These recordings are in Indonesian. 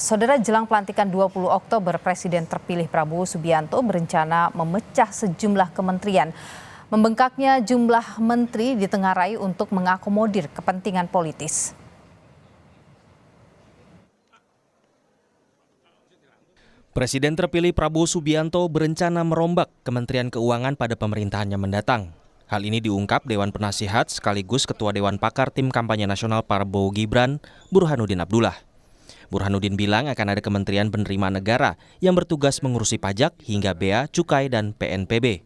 Saudara, jelang pelantikan 20 Oktober, Presiden terpilih Prabowo Subianto berencana memecah sejumlah kementerian. Membengkaknya jumlah menteri ditengarai untuk mengakomodir kepentingan politis. Presiden terpilih Prabowo Subianto berencana merombak Kementerian Keuangan pada pemerintahannya mendatang. Hal ini diungkap Dewan Penasihat sekaligus Ketua Dewan Pakar Tim Kampanye Nasional Prabowo Gibran, Burhanuddin Abdullah. Burhanuddin bilang akan ada kementerian penerimaan negara yang bertugas mengurusi pajak hingga bea, cukai, dan PNPB.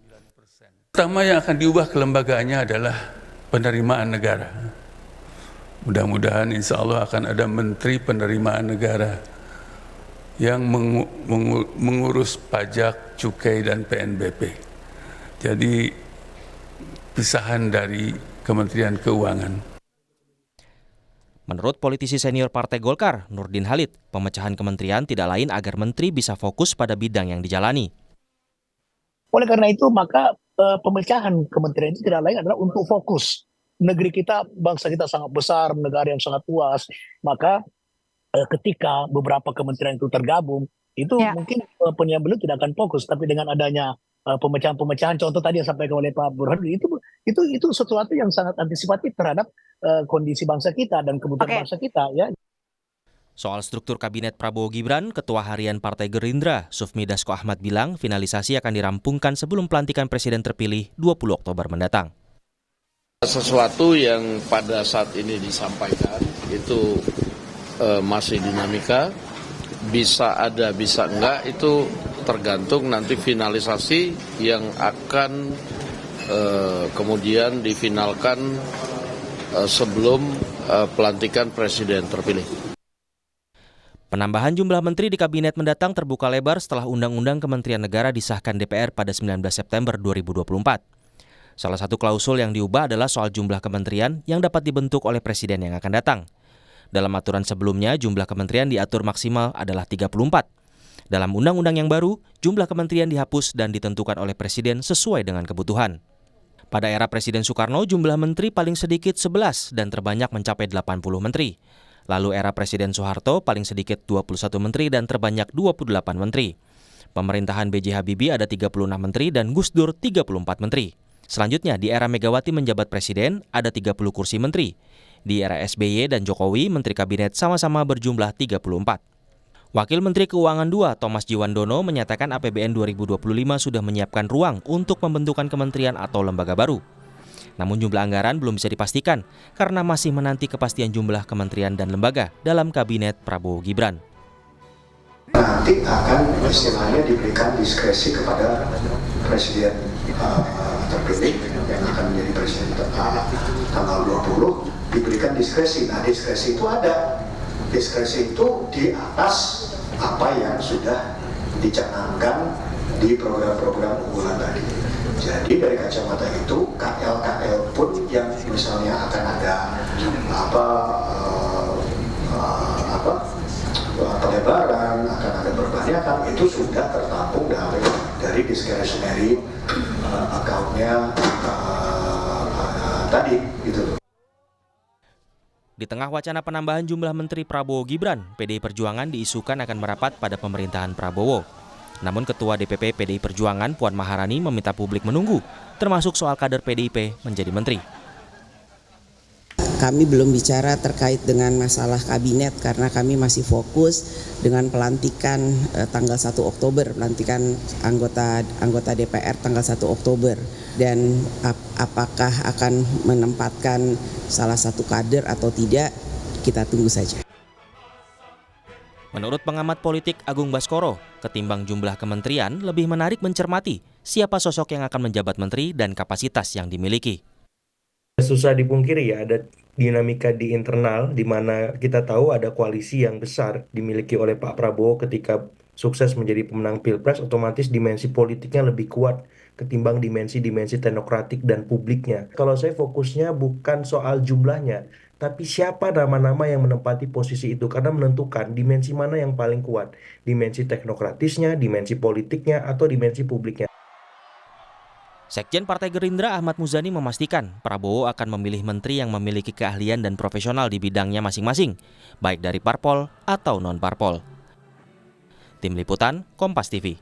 Pertama yang akan diubah kelembagaannya adalah penerimaan negara. Mudah-mudahan insya Allah akan ada menteri penerimaan negara yang mengurus pajak, cukai, dan PNBP. Jadi pisahan dari Kementerian Keuangan. Menurut politisi senior Partai Golkar, Nurdin Halid, pemecahan kementerian tidak lain agar menteri bisa fokus pada bidang yang dijalani. Oleh karena itu, maka pemecahan kementerian itu tidak lain adalah untuk fokus. Negeri kita, bangsa kita sangat besar, negara yang sangat luas, maka ketika beberapa kementerian itu tergabung, itu mungkin penyiap beliau tidak akan fokus, tapi dengan adanya pemecahan-pemecahan, contoh tadi yang disampaikan oleh Pak Burhanuddin, itu sesuatu yang sangat antisipatif terhadap kondisi bangsa kita dan kebutuhan bangsa kita, ya. Soal struktur kabinet Prabowo Gibran, Ketua Harian Partai Gerindra, Sufmi Dasko Ahmad bilang finalisasi akan dirampungkan sebelum pelantikan Presiden terpilih 20 Oktober mendatang. Sesuatu yang pada saat ini disampaikan itu masih dinamika, bisa ada, bisa enggak, itu tergantung nanti finalisasi yang akan kemudian difinalkan sebelum pelantikan Presiden terpilih. Penambahan jumlah menteri di kabinet mendatang terbuka lebar setelah Undang-Undang Kementerian Negara disahkan DPR pada 19 September 2024. Salah satu klausul yang diubah adalah soal jumlah kementerian yang dapat dibentuk oleh Presiden yang akan datang. Dalam aturan sebelumnya, jumlah kementerian diatur maksimal adalah 34. Dalam undang-undang yang baru, jumlah kementerian dihapus dan ditentukan oleh Presiden sesuai dengan kebutuhan. Pada era Presiden Soekarno, jumlah menteri paling sedikit 11 dan terbanyak mencapai 80 menteri. Lalu era Presiden Soeharto paling sedikit 21 menteri dan terbanyak 28 menteri. Pemerintahan B.J. Habibie ada 36 menteri dan Gus Dur 34 menteri. Selanjutnya, di era Megawati menjabat Presiden ada 30 kursi menteri. Di era SBY dan Jokowi, Menteri Kabinet sama-sama berjumlah 34. Wakil Menteri Keuangan II, Thomas Jiwandono, menyatakan APBN 2025 sudah menyiapkan ruang untuk pembentukan kementerian atau lembaga baru. Namun jumlah anggaran belum bisa dipastikan karena masih menanti kepastian jumlah kementerian dan lembaga dalam Kabinet Prabowo Gibran. Nanti akan istilahnya diberikan diskresi kepada Presiden terpilih yang akan menjadi Presiden tanggal 20, diberikan diskresi. Nah, diskresi itu ada. Diskresi itu di atas apa yang sudah dicanangkan di program-program unggulan tadi. Jadi dari kacamata itu KL pun yang misalnya akan ada pelebaran, akan ada perbanyakan, itu sudah tertampung dari discretionary account-nya tadi gitu. Di tengah wacana penambahan jumlah menteri Prabowo Gibran, PDI Perjuangan diisukan akan merapat pada pemerintahan Prabowo. Namun Ketua DPP PDI Perjuangan Puan Maharani meminta publik menunggu, termasuk soal kader PDIP menjadi menteri. Kami belum bicara terkait dengan masalah kabinet karena kami masih fokus dengan pelantikan tanggal 1 Oktober, pelantikan anggota DPR tanggal 1 Oktober. Dan apakah akan menempatkan salah satu kader atau tidak, kita tunggu saja. Menurut pengamat politik Agung Baskoro, ketimbang jumlah kementerian, lebih menarik mencermati siapa sosok yang akan menjabat menteri dan kapasitas yang dimiliki. Susah dipungkiri ya, ada dinamika di internal di mana kita tahu ada koalisi yang besar dimiliki oleh Pak Prabowo ketika sukses menjadi pemenang Pilpres, otomatis dimensi politiknya lebih kuat ketimbang dimensi-dimensi teknokratik dan publiknya. Kalau saya fokusnya bukan soal jumlahnya, tapi siapa nama-nama yang menempati posisi itu, karena menentukan dimensi mana yang paling kuat, dimensi teknokratisnya, dimensi politiknya, atau dimensi publiknya. Sekjen Partai Gerindra Ahmad Muzani memastikan Prabowo akan memilih menteri yang memiliki keahlian dan profesional di bidangnya masing-masing, baik dari parpol atau non-parpol. Tim Liputan, Kompas TV.